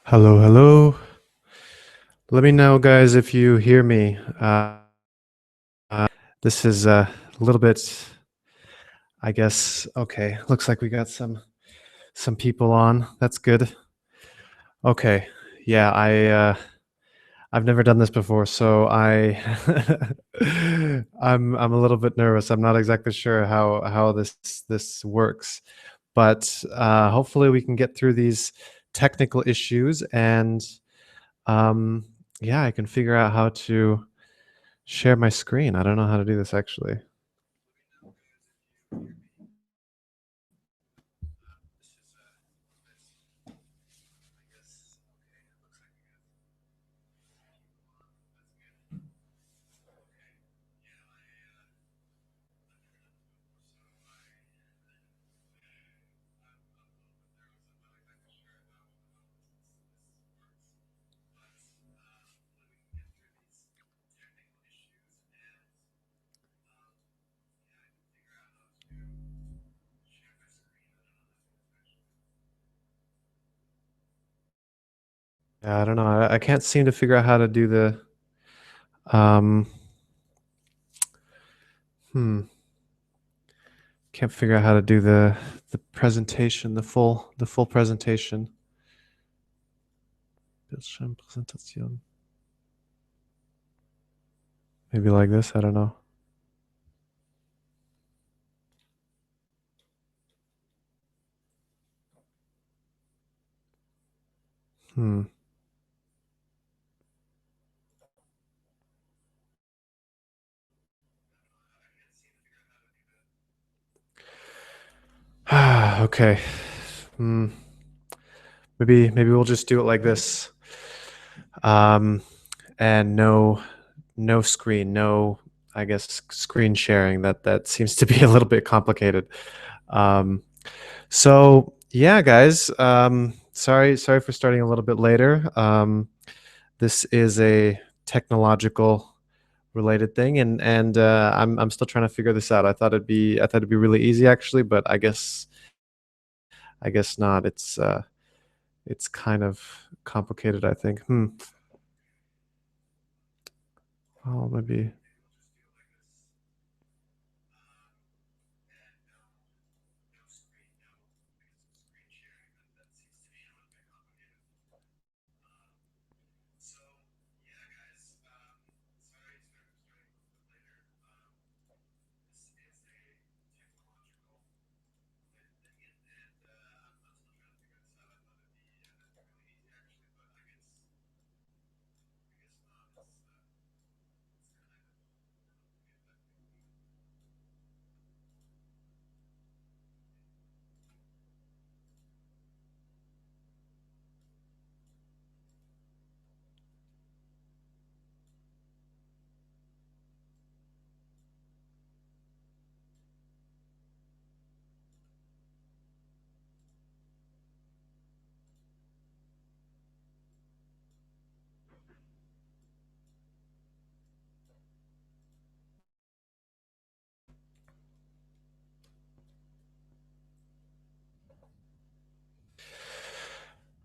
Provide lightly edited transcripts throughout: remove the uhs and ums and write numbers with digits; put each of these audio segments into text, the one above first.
Hello, hello. Let me know, guys, if you hear me. This is a little bit, I guess. Okay, looks like we got some people on. That's good. Okay, yeah, I've never done this before, so I'm a little bit nervous. I'm not exactly sure how this works, but hopefully we can get through these technical issues and um, yeah, I can figure out how to share my screen. I don't know how to do this actually. Yeah, I don't know. I can't seem to figure out how to do the um hmm can't figure out how to do the presentation, the full presentation. Bildschirmpräsentation. Maybe like this, I don't know. Hmm. Okay. Hmm. Maybe we'll just do it like this. Um and no screen, no, I guess, screen sharing. That seems to be a little bit complicated. Um So yeah, guys. Sorry for starting a little bit later. This is a technological related thing, and I'm still trying to figure this out. I thought it'd be really easy actually, but I guess not. It's kind of complicated. I think. Oh, maybe.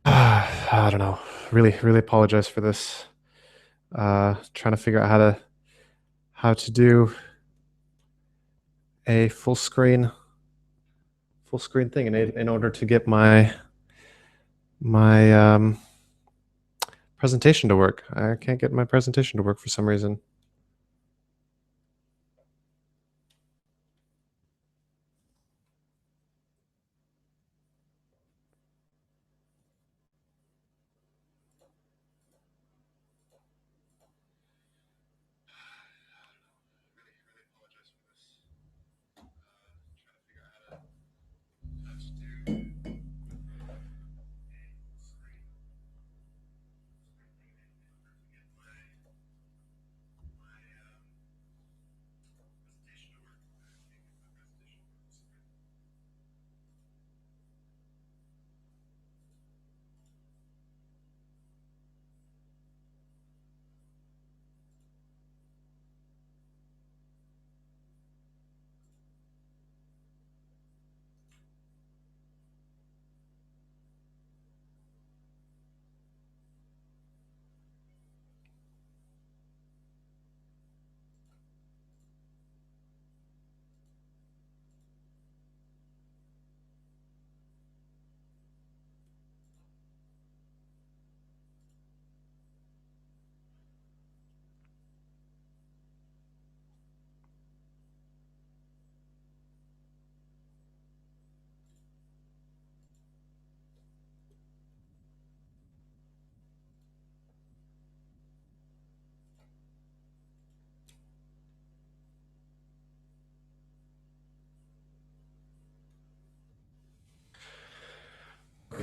I don't know. Really apologize for this. Trying to figure out how to do a full screen thing in order to get my presentation to work. I can't get my presentation to work for some reason.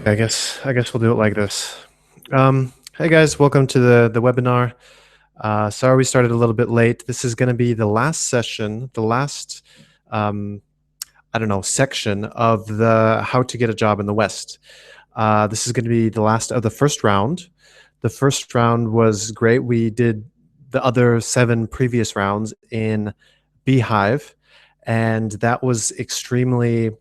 I guess we'll do it like this. Hey guys, welcome to the webinar. Sorry we started a little bit late. This is going to be the last session, the last um, I don't know section of the how to get a job in the West. This is going to be the last of the first round. The first round was great. We did the other 7 previous rounds in Beehive, and that was extremely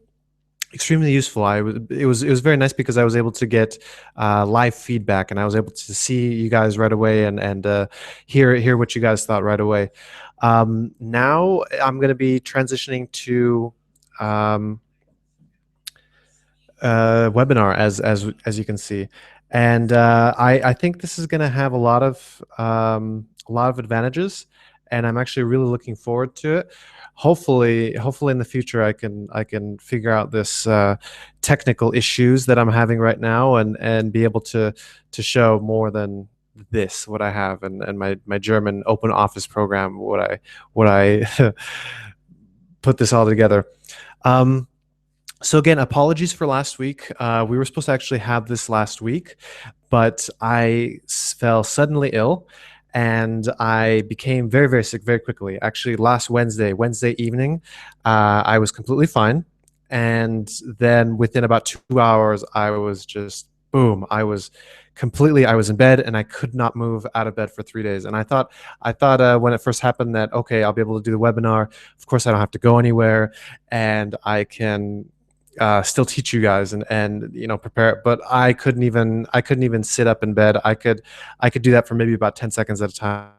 useful. It was very nice because I was able to get live feedback, and I was able to see you guys right away and hear what you guys thought right away. Now I'm going to be transitioning to um, webinar as you can see, and I think this is going to have a lot of advantages, and I'm actually really looking forward to it. Hopefully in the future I can figure out this technical issues that I'm having right now and be able to show more than this what I have and my German open office program what I put this all together. Um, so again, apologies for last week. We were supposed to actually have this last week, but fell suddenly ill, and I became very, very sick very quickly. Actually, last Wednesday evening, I was completely fine, and then within about 2 hours, I was just boom. I was in bed and I could not move out of bed for 3 days. And I thought when it first happened that okay, I'll be able to do the webinar. Of course, I don't have to go anywhere, and I can still teach you guys and prepare it. But I couldn't even sit up in bed. I could do that for maybe about 10 seconds at a time.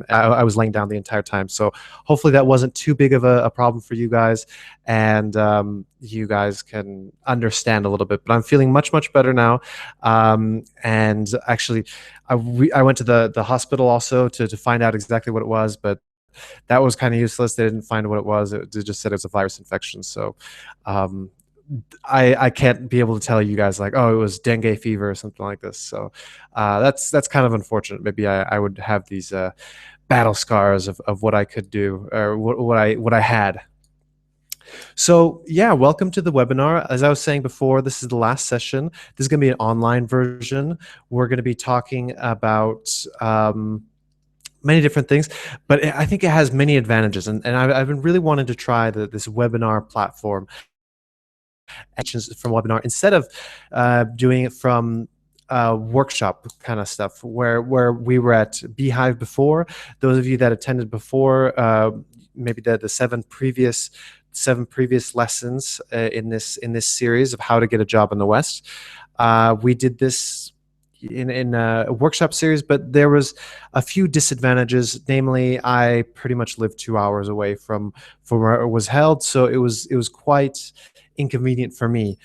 I was laying down the entire time. So hopefully that wasn't too big of a problem for you guys, and you guys can understand a little bit. But I'm feeling much better now. And actually, I went to the hospital also to find out exactly what it was, but that was kind of useless. They didn't find what it was. They just said it was a virus infection. So um, I can't be able to tell you guys like, oh, it was dengue fever or something like this. So that's kind of unfortunate. Maybe I would have these battle scars of what I could do or what I had. So yeah, welcome to the webinar. As I was saying before, this is the last session. This is going to be an online version. We're going to be talking about many different things, but I think it has many advantages. And I've been really wanting to try this webinar platform from webinar instead of doing it from workshop kind of stuff where we were at Beehive before. Those of you that attended before, maybe the seven previous lessons in this series of how to get a job in the West. We did this in a workshop series, but there was a few disadvantages. Namely, I pretty much lived 2 hours away from where it was held, so it was quite inconvenient for me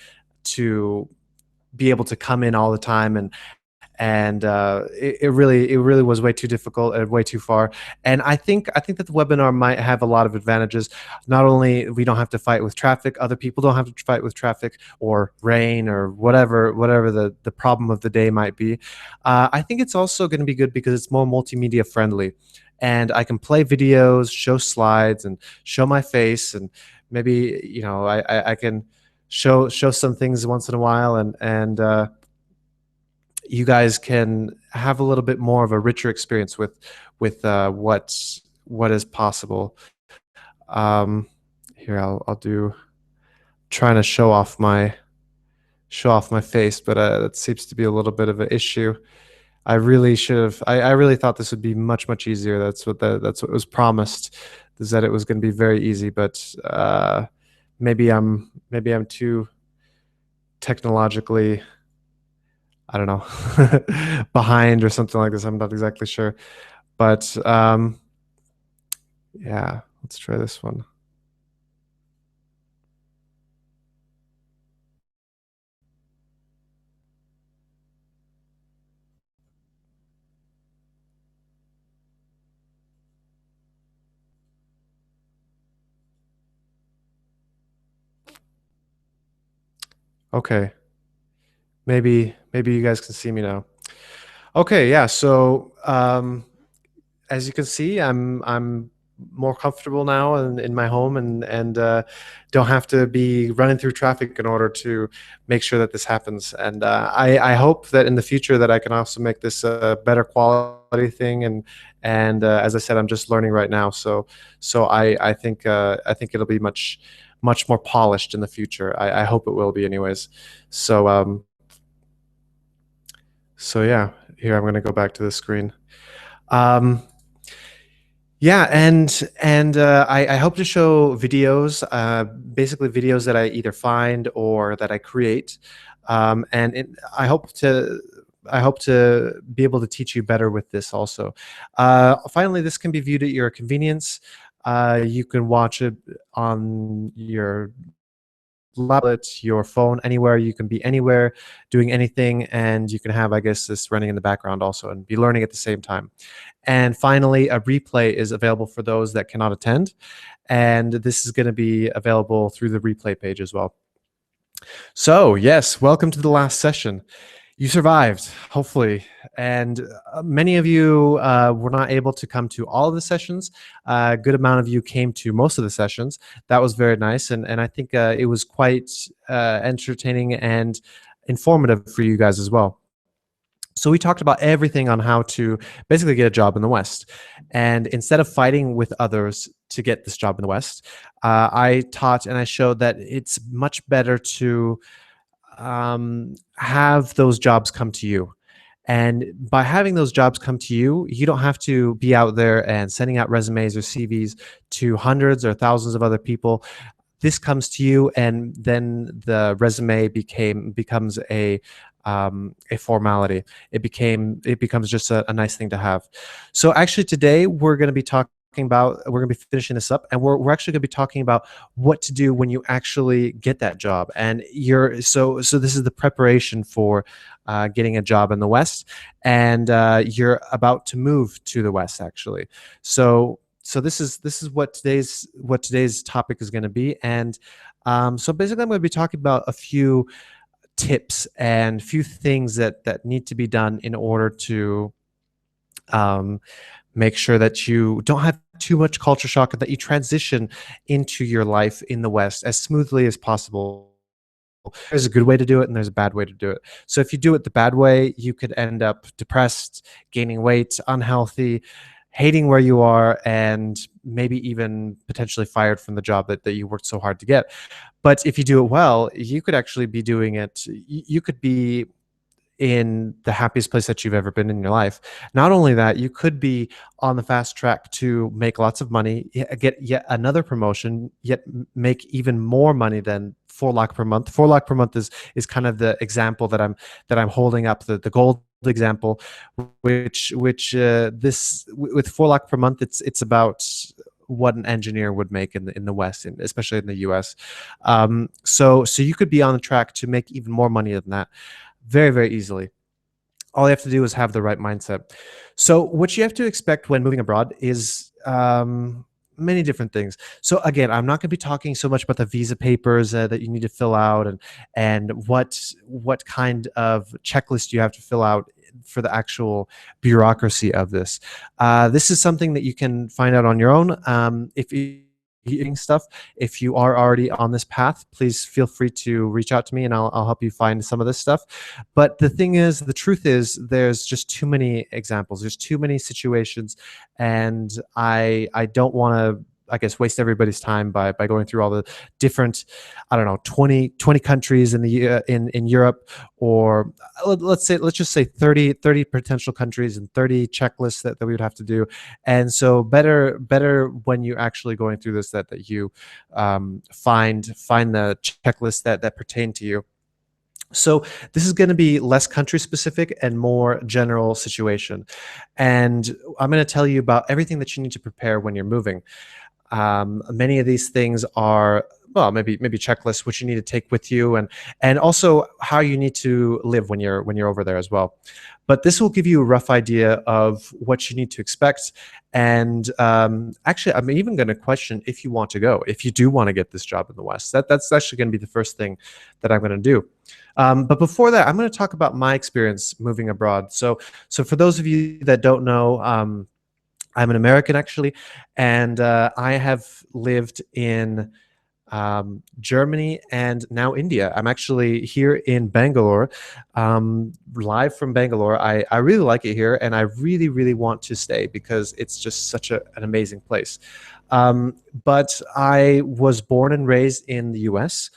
to be able to come in all the time, and it really was way too difficult and way too far. And I think that the webinar might have a lot of advantages. Not only we don't have to fight with traffic, other people don't have to fight with traffic or rain or whatever the problem of the day might be. I think it's also going to be good because it's more multimedia friendly, and I can play videos, show slides, and show my face, and maybe I can show some things once in a while, and you guys can have a little bit more of a richer experience with what is possible. Um, Here I'll do trying to show off my face, but that seems to be a little bit of an issue. I really should have. I really thought this would be much easier. That's what was promised, is that it was going to be very easy. But maybe I'm too technologically, I don't know, behind or something like this. I'm not exactly sure. But yeah, let's try this one. Okay, maybe you guys can see me now. Okay, yeah. So as you can see, I'm more comfortable now in my home, and don't have to be running through traffic in order to make sure that this happens. And I hope that in the future that I can also make this a better quality thing. And as I said, I'm just learning right now, so I think it'll be much more polished in the future. I hope it will be, anyways. So so yeah, here I'm going to go back to the screen. Um, Yeah, and I hope to show videos, basically videos that I either find or that I create, and I hope to be able to teach you better with this also. Finally, this can be viewed at your convenience. You can watch it on your tablet, your phone, anywhere. You can be anywhere, doing anything, and you can have, I guess, this running in the background also, and be learning at the same time. And finally, a replay is available for those that cannot attend, and this is going to be available through the replay page as well. So yes, welcome to the last session. You survived, hopefully, and many of you were not able to come to all of the sessions. A good amount of you came to most of the sessions. That was very nice, and I think it was quite entertaining and informative for you guys as well. So we talked about everything on how to basically get a job in the West. And instead of fighting with others to get this job in the West, I taught and I showed that it's much better to have those jobs come to you. And by having those jobs come to you, you don't have to be out there and sending out resumes or CVs to hundreds or thousands of other people. This comes to you, and then the resume becomes a formality. It becomes just a nice thing to have. So actually today we're going to be we're going to be finishing this up, and we're actually going to be talking about what to do when you actually get that job. And so this is the preparation for getting a job in the West, and you're about to move to the West actually. So this is what today's topic is going to be. And so basically I'm going to be talking about a few tips and few things that need to be done in order to um, make sure that you don't have too much culture shock and that you transition into your life in the West as smoothly as possible. There's a good way to do it and there's a bad way to do it. So if you do it the bad way, you could end up depressed, gaining weight, unhealthy, hating where you are, and maybe even potentially fired from the job that you worked so hard to get. But if you do it well, you could actually be doing it. You could be in the happiest place that you've ever been in your life. Not only that, you could be on the fast track to make lots of money, get yet another promotion, yet make even more money than 4 lakh per month. 4 lakh per month is kind of the example that I'm holding up, the gold example, which this with 4 lakh per month, it's about what an engineer would make in the West, and especially in the US. So you could be on the track to make even more money than that very, very easily. All you have to do is have the right mindset. So what you have to expect when moving abroad is many different things. So again, I'm not going to be talking so much about the visa papers that you need to fill out, and what kind of checklist you have to fill out for the actual bureaucracy of this. This is something that you can find out on your own. If you eating stuff. If you are already on this path, please feel free to reach out to me and I'll help you find some of this stuff. But the truth is, there's just too many examples. There's too many situations, and I don't want to, I guess, waste everybody's time by going through all the different, I don't know, 20 countries in the in Europe, or let's just say 30 potential countries and 30 checklists that we would have to do. And so better when you're actually going through this, that you find the checklists that pertain to you. So this is going to be less country specific and more general situation. And I'm going to tell you about everything that you need to prepare when you're moving. Many of these things are, well, maybe checklists which you need to take with you, and also how you need to live when you're over there as well. But this will give you a rough idea of what you need to expect. And actually, I'm even going to question if you want to go, if you do want to get this job in the West. That's actually going to be the first thing that I'm going to do. But before that, I'm going to talk about my experience moving abroad. So for those of you that don't know, I'm an American actually, and I have lived in Germany and now India. I'm actually here in Bangalore, live from Bangalore. I really like it here, and I really, really want to stay because it's just such an amazing place. But I was born and raised in the US,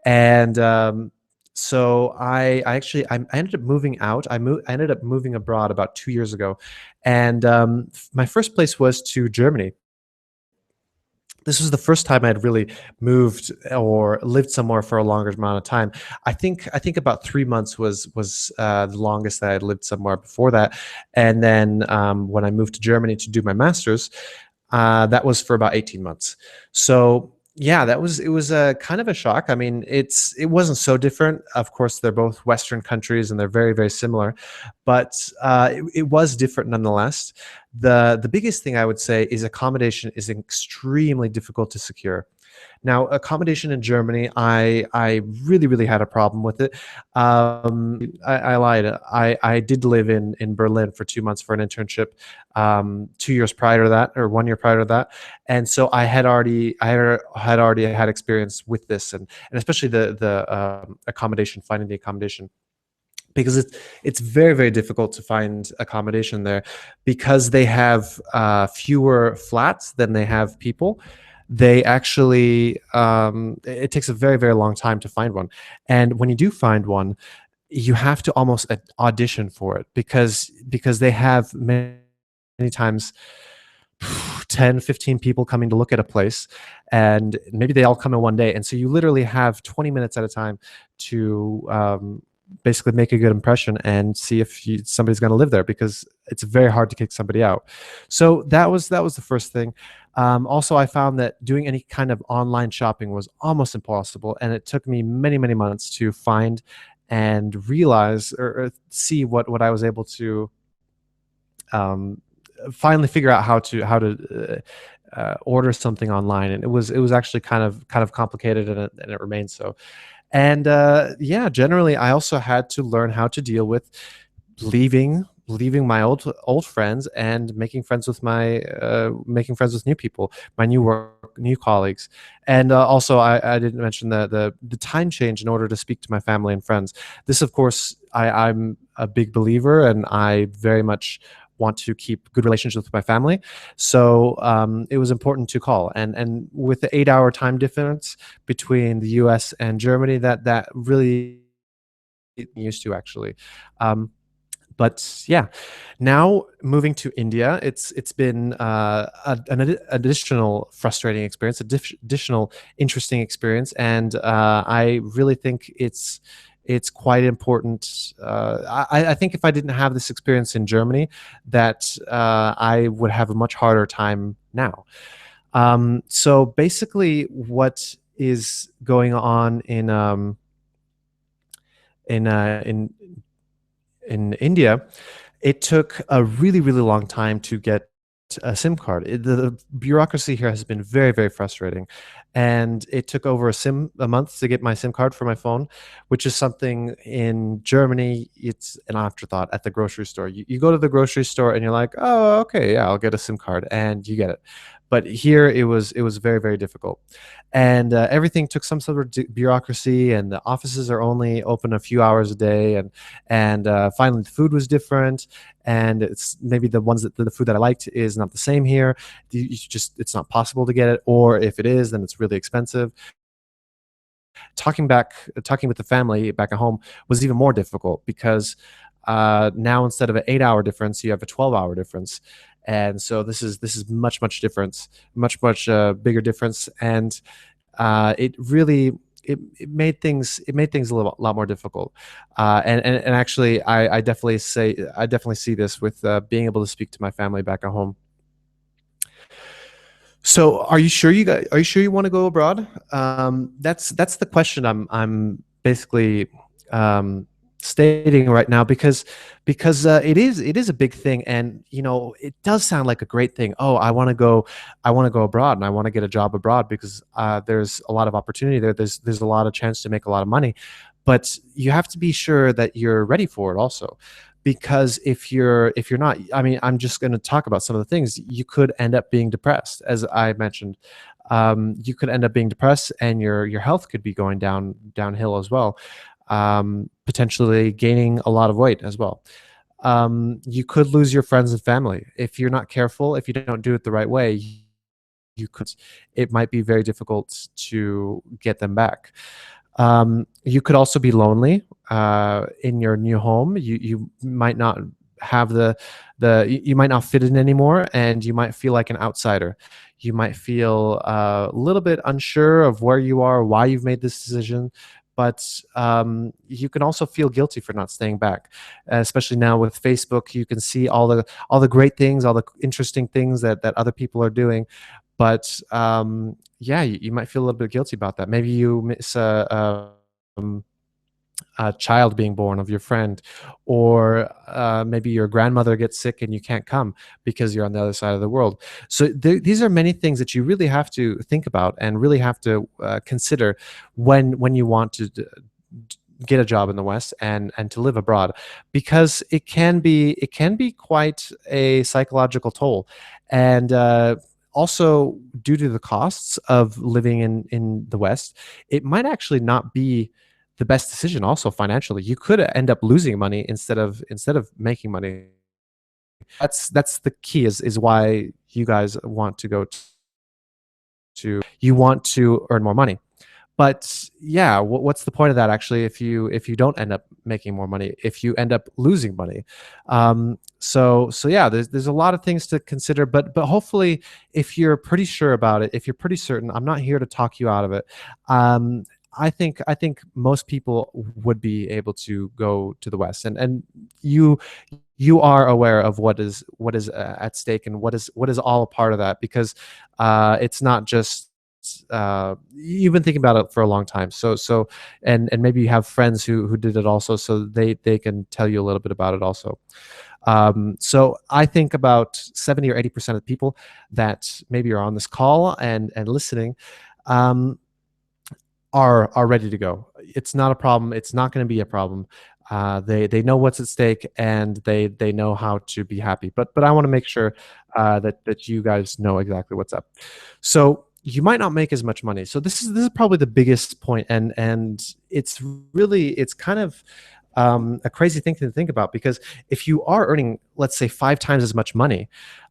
and so I ended up moving out. I ended up moving abroad about 2 years ago, and my first place was to Germany. This was the first time I'd really moved or lived somewhere for a longer amount of time. I think about 3 months was the longest that I'd lived somewhere before that, and then when I moved to Germany to do my master's, that was for about 18 months. So yeah, it was a kind of a shock. I mean, it wasn't so different. Of course, they're both Western countries and they're very, very similar, but it was different nonetheless. The biggest thing I would say is accommodation is extremely difficult to secure. Now, accommodation in Germany, I really, really had a problem with it. I lied. I did live in Berlin for 2 months for an internship, 2 years prior to that, or 1 year prior to that, and so had already had experience with this, and especially the accommodation, finding the accommodation, because it's very, very difficult to find accommodation there because they have fewer flats than they have people. They actually it takes a very, very long time to find one, and when you do find one, you have to almost audition for it because they have many times 10, 15 people coming to look at a place, and maybe they all come in one day, and so you literally have 20 minutes at a time to basically make a good impression and see if somebody's going to live there, because it's very hard to kick somebody out. So that was the first thing. Also, I found that doing any kind of online shopping was almost impossible, and it took me many, many months to find and realize or see what I was able to um, finally figure out how to order something online, and it was actually kind of complicated, and it remains so. And yeah, generally, I also had to learn how to deal with leaving my old friends and making friends with new people, my new work, new colleagues, and also I didn't mention the time change in order to speak to my family and friends. This, of course, I'm a big believer, and I very much want to keep good relationships with my family. So it was important to call, and with the 8 hour time difference between the U.S. and Germany, that really used to actually. Um, but yeah, now moving to India, it's been an additional frustrating experience, additional interesting experience, and I really think it's quite important. I think if I didn't have this experience in Germany, that I would have a much harder time now. So basically, what is going on in uh, in in India, it took a really, really long time to get a SIM card. The bureaucracy here has been very, very frustrating, and it took over a month to get my SIM card for my phone, which is something in Germany. It's an afterthought at the grocery store. You go to the grocery store and you're like, oh, okay, yeah, I'll get a SIM card, and you get it. But here it was very, very difficult, and everything took some sort of bureaucracy, and the offices are only open a few hours a day, and finally the food was different, and it's maybe the food that I liked is not the same here. It's not possible to get it, or if it is, then it's really expensive. Talking with the family back at home was even more difficult because now instead of an 8 hour difference, you have a 12-hour difference, and so this is much difference, much bigger difference, and it really it made things a lot more difficult. And actually, I definitely see this with being able to speak to my family back at home. So, are you sure you want to go abroad? That's the question I'm basically um, stating right now, because it is a big thing, and it does sound like a great thing. Oh, I want to go abroad, and I want to get a job abroad because there's a lot of opportunity there. There's a lot of chance to make a lot of money, but you have to be sure that you're ready for it also, because if you're not, I mean, I'm just going to talk about some of the things. You could end up being depressed, as I mentioned. You could end up being depressed, and your health could be going downhill as well. Potentially gaining a lot of weight as well. You could lose your friends and family if you're not careful. If you don't do it the right way, you could. It might be very difficult to get them back. You could also be lonely in your new home. You might not have you might not fit in anymore, and you might feel like an outsider. You might feel a little bit unsure of where you are, why you've made this decision. But you can also feel guilty for not staying back, especially now with Facebook. You can see all the great things, all the interesting things that other people are doing, but yeah, you might feel a little bit guilty about that. Maybe you miss um, a child being born of your friend, or maybe your grandmother gets sick and you can't come because you're on the other side of the world. So these are many things that you really have to think about and really have to consider when you want to get a job in the West and to live abroad, because it can be quite a psychological toll, and also due to the costs of living in the West, it might actually not be the best decision. Also financially, you could end up losing money instead of making money. That's the key, is why you guys want to go to you want to earn more money. But yeah, what's the point of that actually if you don't end up making more money, if you end up losing money? So yeah, there's a lot of things to consider, but hopefully, if you're pretty sure about it, if you're pretty certain, I'm not here to talk you out of it. um, I think most people would be able to go to the West, and you you are aware of what is at stake, and what is all a part of that, because it's not just you've been thinking about it for a long time. So and maybe you have friends who did it also, so they can tell you a little bit about it also. So I think about 70 or 80% of people that maybe are on this call and listening, um, are ready to go. It's not a problem. It's not going to be a problem. They know what's at stake, and they know how to be happy. But I want to make sure that you guys know exactly what's up. So you might not make as much money. So this is probably the biggest point, and it's kind of a crazy thing to think about, because if you are earning, let's say, 5 times as much money,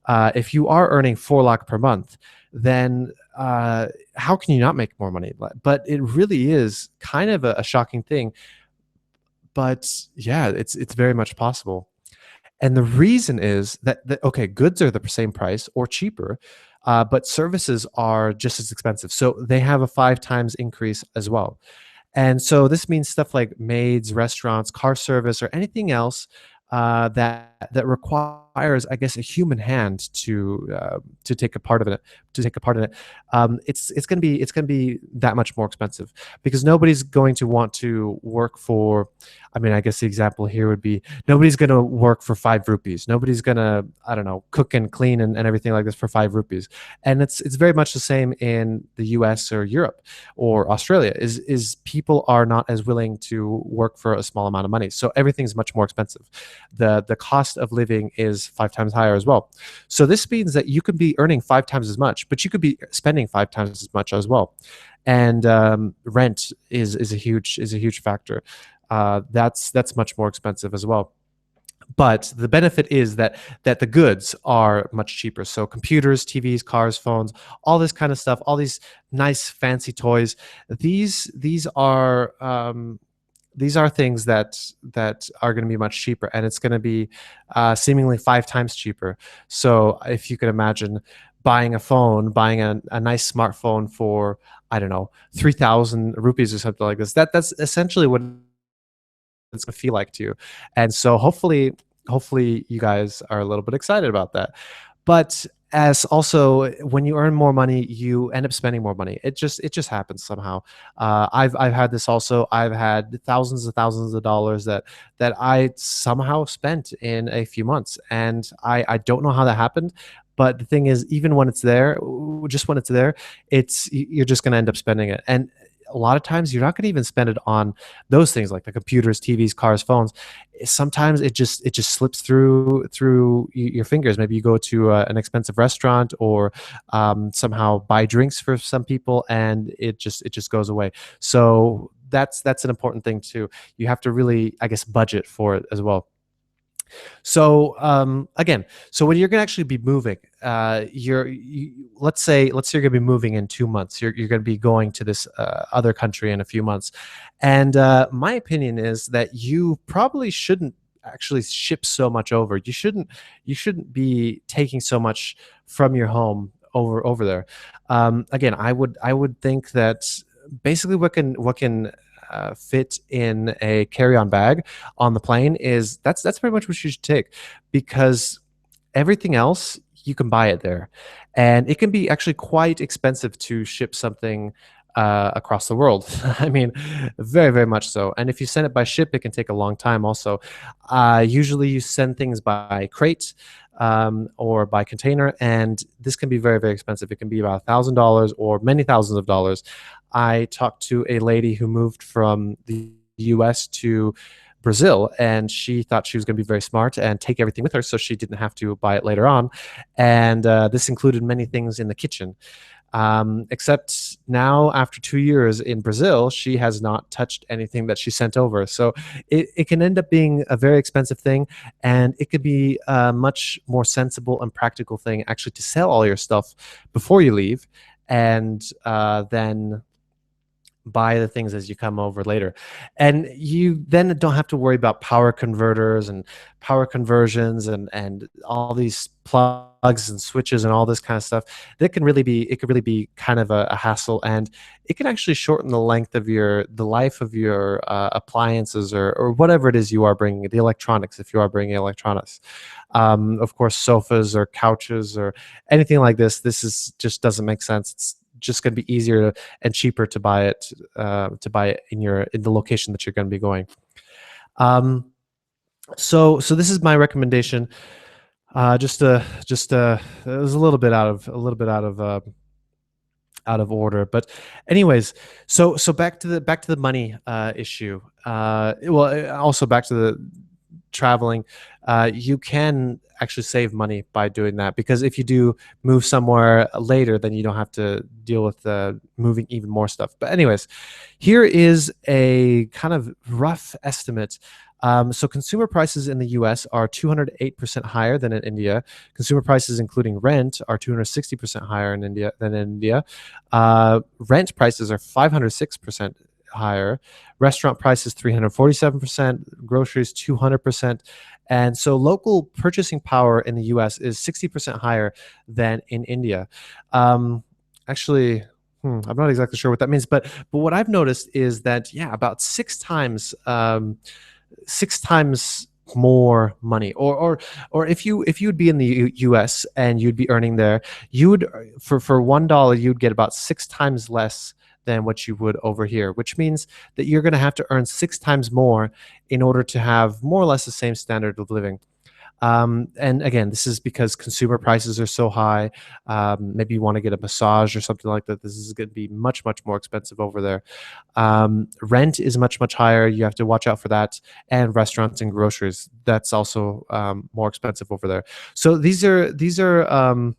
if you are earning 4 lakh per month, then how can you not make more money? But it really is kind of a shocking thing. But yeah, it's very much possible. And the reason is that okay, goods are the same price or cheaper, but services are just as expensive. So they have a 5 times increase as well. And so this means stuff like maids, restaurants, car service, or anything else that requires, I guess, a human hand to take a part of it, to take a part in it. It's gonna be that much more expensive, because nobody's going to want to work for. I mean, I guess the example here would be, nobody's going to work for 5 rupees. Nobody's going to, I don't know, cook and clean and everything like this for 5 rupees. And it's very much the same in the US or Europe or Australia, is people are not as willing to work for a small amount of money. So everything's much more expensive. The cost of living is 5 times higher as well. So this means that you could be earning 5 times as much, but you could be spending 5 times as much as well. And rent is a huge factor. That's much more expensive as well. But the benefit is that the goods are much cheaper. So computers, TVs, cars, phones, all this kind of stuff, all these nice fancy toys, these are things that are going to be much cheaper, and it's going to be seemingly 5 times cheaper. So if you could imagine buying a phone, buying a nice smartphone for, I don't know, 3,000 rupees or something like this, that's essentially what it's going to feel like to you. And so hopefully you guys are a little bit excited about that. But as also, when you earn more money, you end up spending more money. It just happens somehow. I've had this also. I've had thousands of dollars that I somehow spent in a few months, and I don't know how that happened. But the thing is, even when it's there, just when it's there, you're just going to end up spending it. And a lot of times you're not going to even spend it on those things like the computers, TVs, cars, phones. Sometimes it just slips through your fingers. Maybe you go to an expensive restaurant, or somehow buy drinks for some people, and it just goes away. So that's an important thing too. You have to really, I guess, budget for it as well. So again, so when you're going to actually be moving, let's say you're going to be moving in 2 months. You're going to be going to this other country in a few months, and my opinion is that you probably shouldn't actually ship so much over. You shouldn't be taking so much from your home over there. Again, I would think that basically what can fit in a carry-on bag on the plane is that's pretty much what you should take, because everything else you can buy it there, and it can be actually quite expensive to ship something across the world. I mean, very very much so. And if you send it by ship, it can take a long time. Also, usually you send things by crate or by container, and this can be very very expensive. It can be about $1,000 or many thousands of dollars. I talked to a lady who moved from the US to Brazil, and she thought she was going to be very smart and take everything with her so she didn't have to buy it later on. And this included many things in the kitchen. Except now, after 2 years in Brazil, she has not touched anything that she sent over. So it can end up being a very expensive thing, and it could be a much more sensible and practical thing actually to sell all your stuff before you leave, and then buy the things as you come over later. And you then don't have to worry about power converters and power conversions and all these plugs and switches and all this kind of stuff. That can really be it could really be kind of a hassle, and it can actually shorten the life of your appliances, or whatever it is you are bringing, the electronics, if you are bringing electronics. Of course, sofas or couches or anything like this is just doesn't make sense. It's just going to be easier and cheaper to buy it in the location that you're going to be going. Um, so this is my recommendation. Just it was a little bit out of order, but anyways, so back to the money issue. Also back to the traveling. You can actually save money by doing that, because if you do move somewhere later, then you don't have to deal with moving even more stuff. But anyways, here is a kind of rough estimate. So consumer prices in the US are 208% higher than in India. Consumer prices, including rent, are 260% higher in India than in India. Rent prices are 506% higher. Restaurant prices 347%, groceries 200%. And so local purchasing power in the US is 60% higher than in India. Um, Actually, I'm not exactly sure what that means, but what I've noticed is that, yeah, about 6 times more money, or if you'd be in the US and you'd be earning there, you would for $1 you'd get about 6 times less than what you would over here, which means that you're going to have to earn 6 times more in order to have more or less the same standard of living. And again, this is because consumer prices are so high. Maybe you want to get a massage or something like that. This is going to be much, much more expensive over there. Rent is much, much higher. You have to watch out for that. And restaurants and groceries, that's also more expensive over there. So these are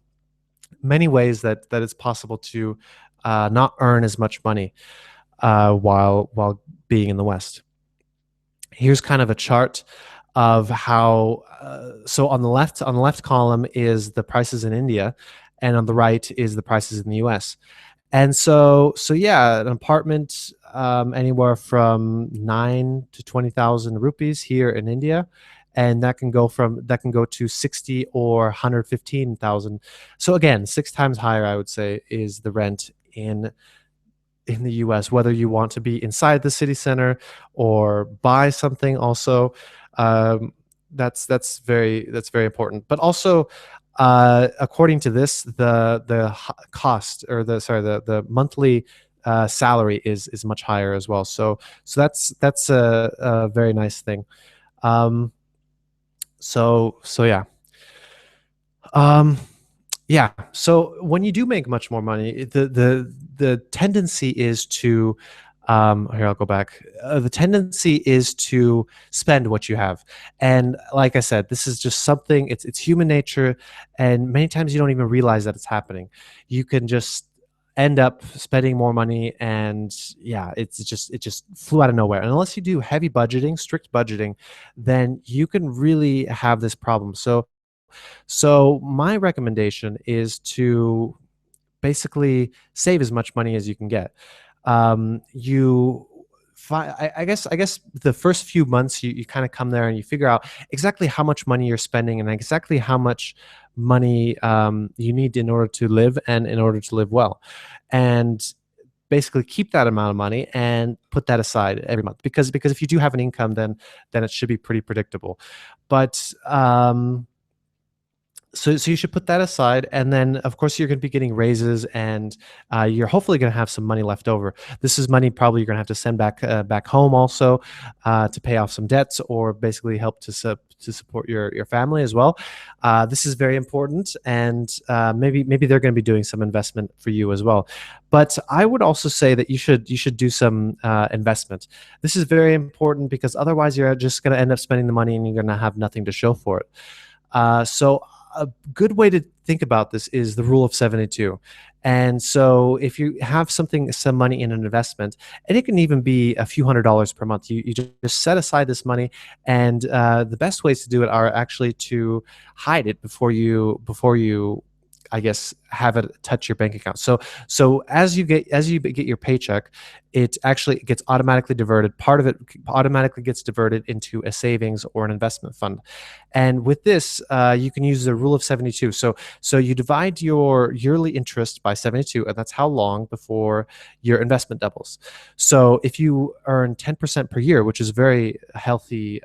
many ways that it's possible to not earn as much money while being in the West. Here's kind of a chart of how so on the left column is the prices in India, and on the right is the prices in the US. And so yeah, an apartment anywhere from 9 to 20,000 rupees here in India, and that can go to 60 or 115,000. So again, 6 times higher, I would say, is the rent in the US, whether you want to be inside the city center or buy something. Also, that's very important. But also, according to this, the cost, or the monthly salary is much higher as well. So, that's a very nice thing. Um, so yeah. Um, Yeah. So when you do make much more money, the tendency is to here I'll go back. The tendency is to spend what you have, and like I said, this is just something. It's human nature, and many times you don't even realize that it's happening. You can just end up spending more money, and yeah, it just flew out of nowhere. And unless you do heavy budgeting, strict budgeting, then you can really have this problem. So my recommendation is to basically save as much money as you can get. You I guess the first few months you kind of come there and you figure out exactly how much money you're spending and exactly how much money you need in order to live and in order to live well. And basically keep that amount of money and put that aside every month, because if you do have an income, then it should be pretty predictable. But so you should put that aside, and then of course you're going to be getting raises, and you're hopefully going to have some money left over. This is money probably you're going to have to send back home also, to pay off some debts or basically help to support your family as well. This is very important, and maybe they're going to be doing some investment for you as well. But I would also say that you should do some investment. This is very important because otherwise you're just going to end up spending the money and you're going to have nothing to show for it. So a good way to think about this is the rule of 72. And so if you have some money in an investment, and it can even be a few $100s per month, you just set aside this money. And the best ways to do it are actually to hide it before you I guess have it touch your bank account. So as you get your paycheck, it actually gets automatically diverted. Part of it automatically gets diverted into a savings or an investment fund. And with this, you can use the rule of 72. So you divide your yearly interest by 72, and that's how long before your investment doubles. So if you earn 10% per year, which is a very healthy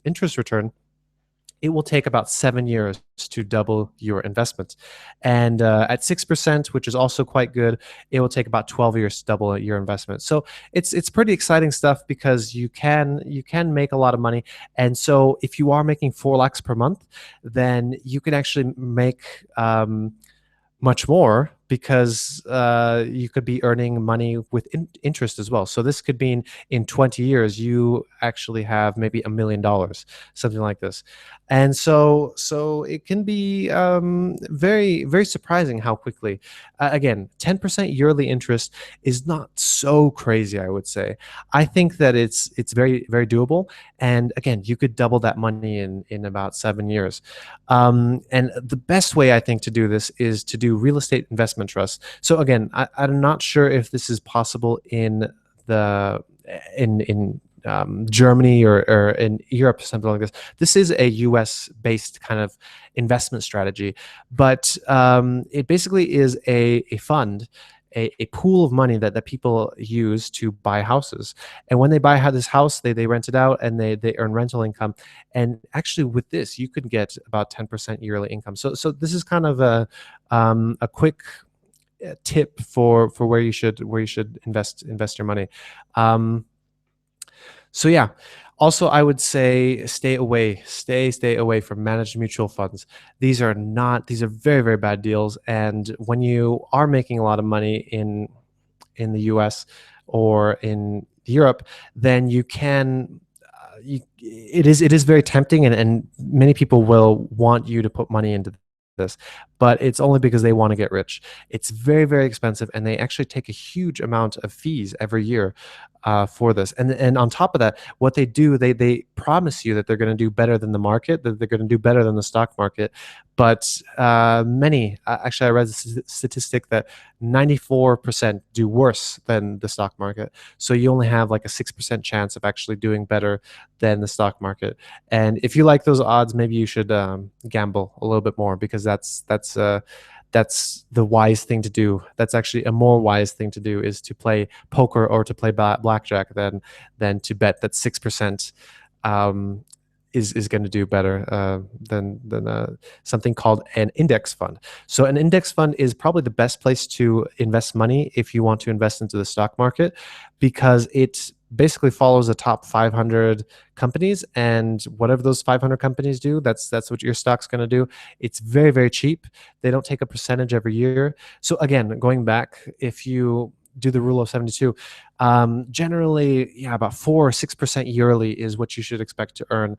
interest return, it will take about 7 years to double your investment. And at 6%, which is also quite good, it will take about 12 years to double your investment. So it's pretty exciting stuff because you can make a lot of money. And so if you are making 4 lakhs per month, then you can actually make much more because you could be earning money with interest as well. So this could mean in 20 years you actually have maybe $1 million, something like this. And so it can be very very surprising how quickly. Again, 10% yearly interest is not so crazy, I would say. I think that it's very very doable. And again, you could double that money in about 7 years. And the best way I think to do this is to do real estate investment trusts. So again, I'm not sure if this is possible the in Germany or in Europe, something like this. This is a U.S. based kind of investment strategy, but it basically is a fund, a pool of money that people use to buy houses. And when they buy this house, they rent it out and they earn rental income. And actually, with this, you could get about 10% yearly income. So this is kind of a quick tip for where you should invest your money. Um, so yeah. Also, I would say stay away from managed mutual funds. These are very, very bad deals. And when you are making a lot of money in the US or in Europe, then it is very tempting, and many people will want you to put money into this, but it's only because they want to get rich. It's very, very expensive, and they actually take a huge amount of fees every year for this. And on top of that, what they do, they promise you that they're going to do better than the market, that they're going to do better than the stock market. But actually, I read a statistic that 94% do worse than the stock market. So you only have like a 6% chance of actually doing better than the stock market. And if you like those odds, maybe you should gamble a little bit more, because that's the wise thing to do. That's actually a more wise thing to do, is to play poker or to play blackjack than to bet that 6% um, is going to do better than something called an index fund. So an index fund is probably the best place to invest money if you want to invest into the stock market, because it basically follows the top 500 companies, and whatever those 500 companies do, that's what your stock's going to do. It's very, very cheap. They don't take a percentage every year. So again, going back, if you do the rule of 72, generally, yeah, about 4 or 6% yearly is what you should expect to earn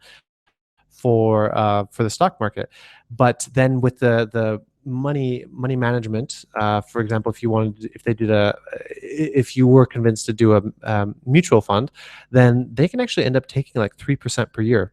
for the stock market. But then with the money management, for example, if they did if you were convinced to do a mutual fund, then they can actually end up taking like 3% per year.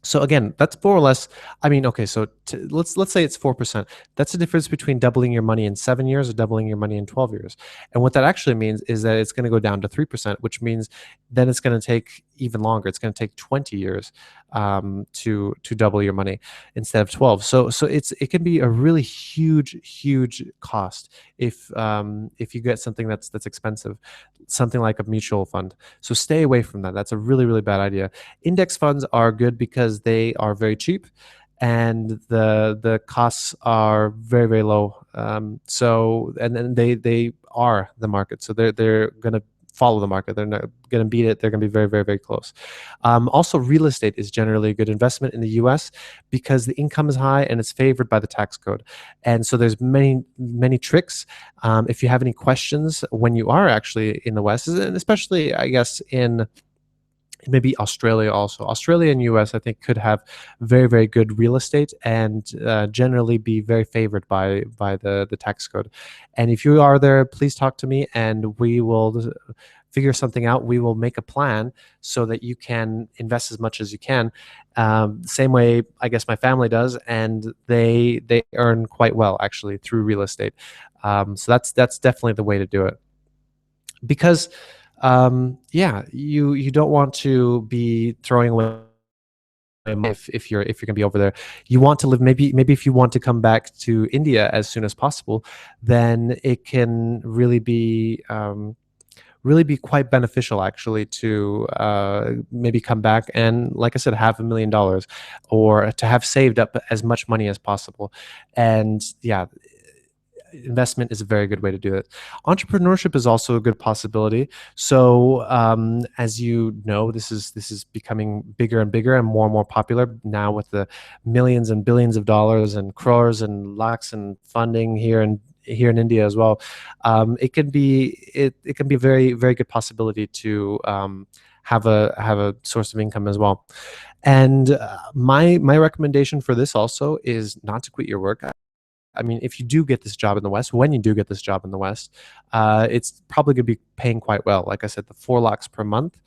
So again, that's more or less. I mean, okay, so let's say it's 4%. That's the difference between doubling your money in 7 years or doubling your money in 12 years. And what that actually means is that it's going to go down to 3%, which means then it's going to take even longer. It's going to take 20 years to double your money instead of 12. So it can be a really huge cost if you get something that's expensive, something like a mutual fund. So stay away from that. That's a really bad idea. Index funds are good because they are very cheap and the costs are very low. So and then they are the market. So they're going to follow the market. They're not going to beat it. They're going to be very close. Also, real estate is generally a good investment in the US because the income is high and it's favored by the tax code. And so there's many tricks. If you have any questions when you are actually in the West, and especially I guess in maybe Australia also. Australia and US, I think, could have very good real estate and generally be very favored by the tax code. And if you are there, please talk to me, and we will figure something out. We will make a plan so that you can invest as much as you can. Same way, I guess, my family does, and they earn quite well actually through real estate. So that's definitely the way to do it, because yeah, you don't want to be throwing away if you're gonna be over there. You want to live, maybe if you want to come back to India as soon as possible, then it can really be quite beneficial actually to maybe come back and, like I said, have $1 million or to have saved up as much money as possible. And yeah, investment is a very good way to do it. Entrepreneurship is also a good possibility. So as you know, this is becoming bigger and bigger and more popular now with the millions and billions of dollars and crores and lakhs and funding here in India as well. It can be a very good possibility to have a source of income as well. And my recommendation for this also is not to quit your work. I mean, if you do get this job in the West, when you do get this job in the West, it's probably going to be paying quite well. Like I said, the 4 lakhs per month,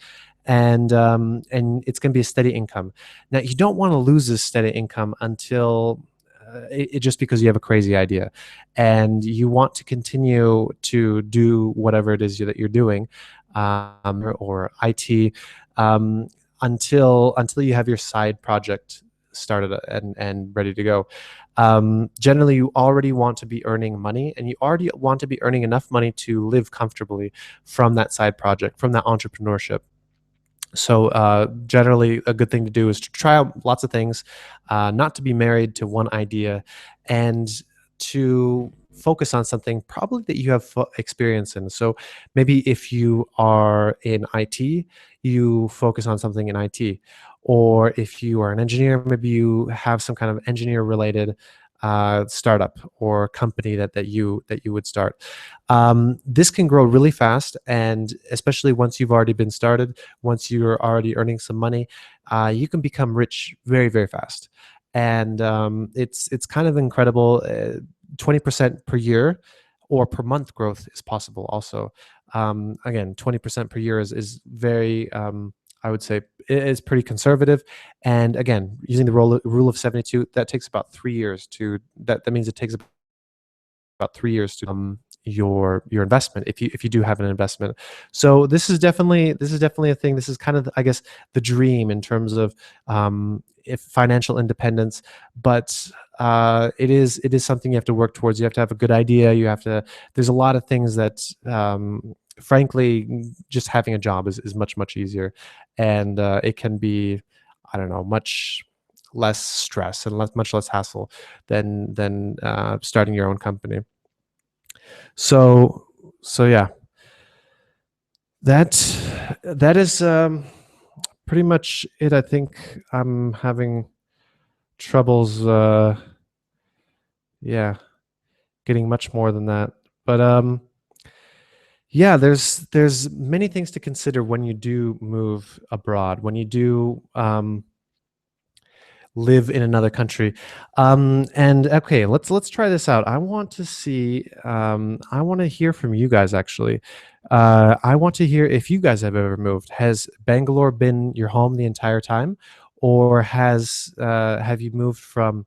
and it's going to be a steady income. Now, you don't want to lose this steady income until just because you have a crazy idea, and you want to continue to do whatever it is that you're doing, or IT, until you have your side project started and ready to go. Generally, you already want to be earning money, and you already want to be earning enough money to live comfortably from that side project, from that entrepreneurship. So generally, a good thing to do is to try out lots of things, not to be married to one idea, and to focus on something probably that you have experience in. So maybe if you are in IT, you focus on something in IT, or if you are an engineer, maybe you have some kind of engineer related startup or company that you would start. This can grow really fast, and especially once you've already been started, once you're already earning some money, you can become rich very fast. And it's kind of incredible. 20% per year or per month growth is possible also. Again, 20% per year is very, I would say, it is pretty conservative. And again, using the rule of 72, that takes about 3 years to that means it takes about 3 years to your investment, if you do have an investment. So this is definitely a thing. This is kind of, I guess, the dream in terms of if financial independence. But it is something you have to work towards. You have to have a good idea. There's a lot of things that frankly, just having a job is much easier, and it can be, I don't know, much less stress and much less hassle than starting your own company. So yeah. That that is pretty much it. I think I'm having troubles. Yeah, getting much more than that. But yeah, there's many things to consider when you do move abroad. When you do live in another country. And okay, let's try this out. I want to see. I want to hear from you guys. Actually, I want to hear if you guys have ever moved. Has Bangalore been your home the entire time, or have you moved from,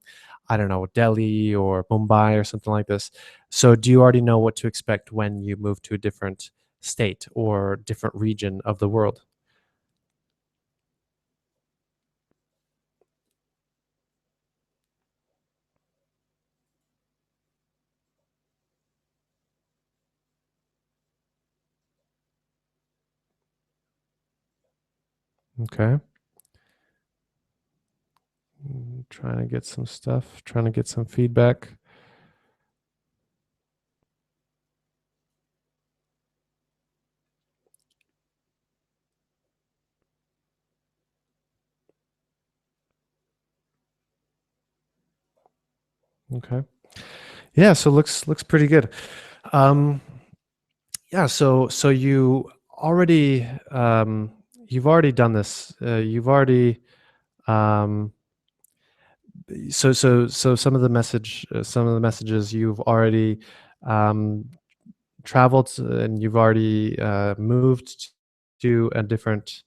I don't know, Delhi or Mumbai or something like this? So, do you already know what to expect when you move to a different state or different region of the world? Okay. Trying to get some stuff, trying to get some feedback. Okay. Yeah, so looks pretty good. Um, yeah, so already you've already done this. You've already um, so some of the messages you've already um, traveled and you've already moved to a different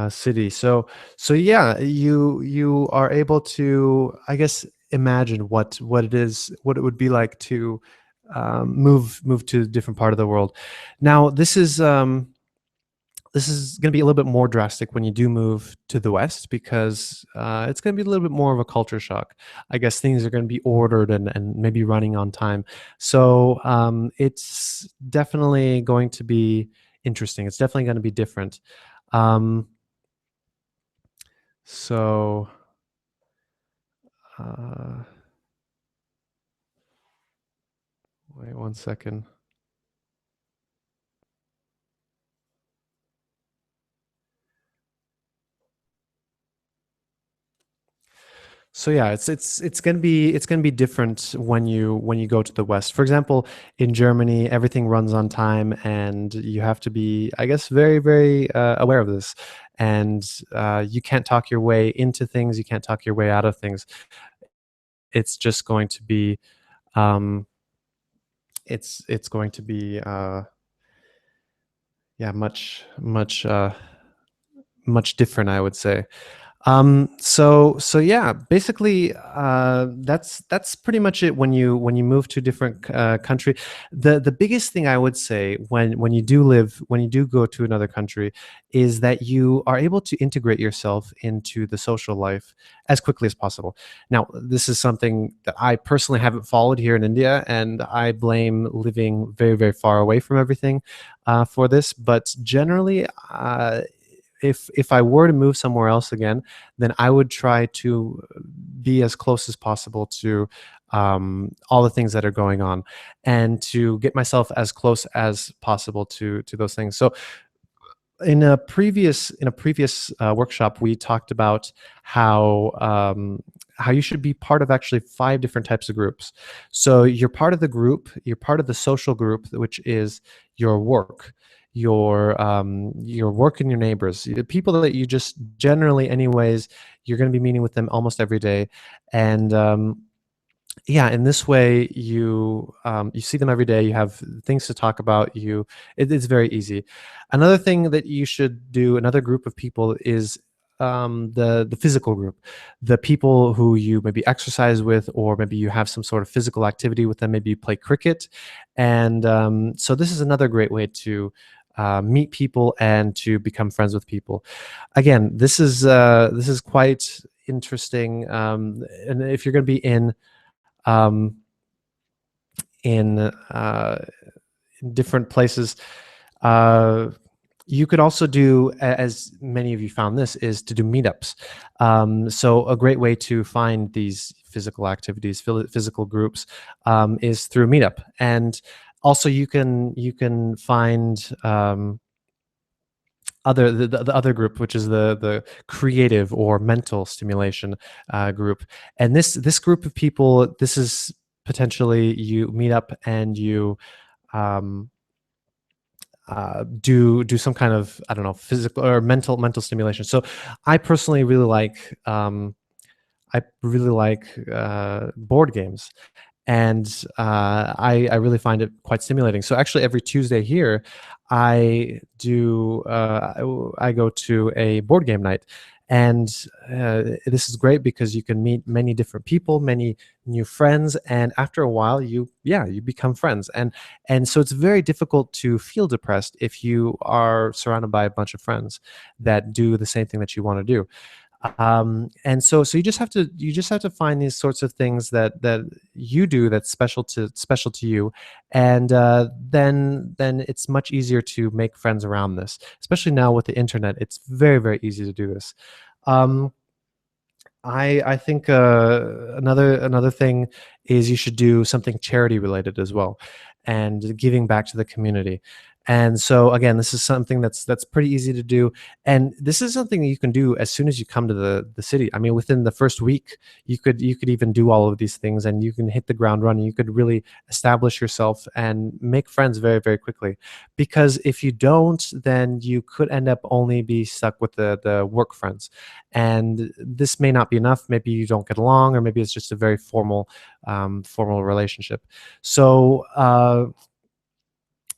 city. So yeah, you are able to, I guess, imagine what it is, what it would be like to move to a different part of the world. Now, this is going to be a little bit more drastic when you do move to the West because it's going to be a little bit more of a culture shock. I guess things are going to be ordered and maybe running on time. So it's definitely going to be interesting. It's definitely going to be different. Um, so, uh, wait one second. So yeah, it's gonna be different when you go to the West. For example, in Germany, everything runs on time, and you have to be, I guess, very aware of this. And you can't talk your way into things. You can't talk your way out of things. It's just going to be um, it's going to be yeah, much different, I would say. So yeah, basically, that's pretty much it. When you move to a different country, the biggest thing I would say when you do go to another country is that you are able to integrate yourself into the social life as quickly as possible. Now, this is something that I personally haven't followed here in India, and I blame living very far away from everything for this. But generally, if I were to move somewhere else again, then I would try to be as close as possible to all the things that are going on, and to get myself as close as possible to those things. So in a previous workshop, we talked about how you should be part of actually five different types of groups. So you're part of the group, you're part of the social group, which is your work, your work and your neighbors, the people that you just generally, anyways, you're going to be meeting with them almost every day, and yeah, in this way you see them every day, you have things to talk about, it's very easy. Another thing that you should do, another group of people, is the physical group, the people who you maybe exercise with, or maybe you have some sort of physical activity with them, maybe you play cricket. And so this is another great way to meet people and to become friends with people. Again, this is quite interesting, and if you're going to be um, in different places. Uh, you could also do, as many of you found this, is to do meetups. So a great way to find these physical activities, physical groups, is through meetup. And Also, you can find the other group, which is the creative or mental stimulation group. And this group of people, this is potentially you meet up and you um, do some kind of, I don't know, physical or mental stimulation. So I personally really like board games, and I really find it quite stimulating. So actually, every Tuesday here, I go to a board game night, and this is great because you can meet many different people, many new friends, and after a while, you become friends, and so it's very difficult to feel depressed if you are surrounded by a bunch of friends that do the same thing that you want to do. And so you just have to find these sorts of things that you do that's special to you, and then it's much easier to make friends around this, especially now with the internet. It's very, very easy to do this. um, I think another thing is you should do something charity related as well, and giving back to the community. And so again, this is something that's pretty easy to do, and this is something that you can do as soon as you come to the city. I mean, within the first week, you could even do all of these things, and you can hit the ground running. You could really establish yourself and make friends very, very quickly. Because if you don't, then you could end up only be stuck with the work friends, and this may not be enough. Maybe you don't get along, or maybe it's just a very formal relationship. So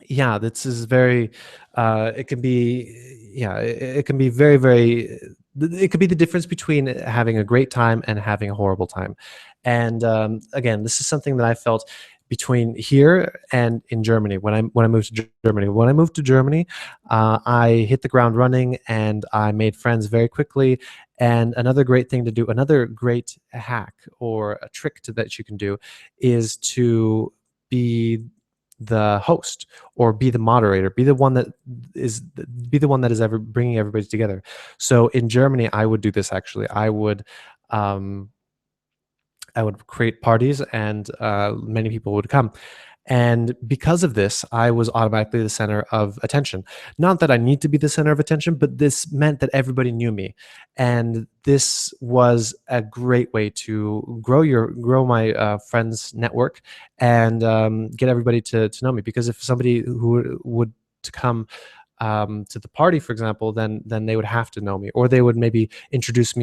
yeah, this is very it can be, yeah, it can be very, very it could be the difference between having a great time and having a horrible time. And again, this is something that I felt between here and in Germany. When I moved to Germany, I hit the ground running, and I made friends very quickly. And another great thing to do, another great hack or a trick that you can do, is to be the host, or be the moderator, is be the one that is ever bringing everybody together. So in Germany, I would do this. Actually, um, I would create parties, and many people would come. And because of this, I was automatically the center of attention. Not that I need to be the center of attention, but this meant that everybody knew me. And this was a great way to grow my friends network, and get everybody to know me. Because if somebody who would to come to the party, for example, then they would have to know me, or they would maybe introduce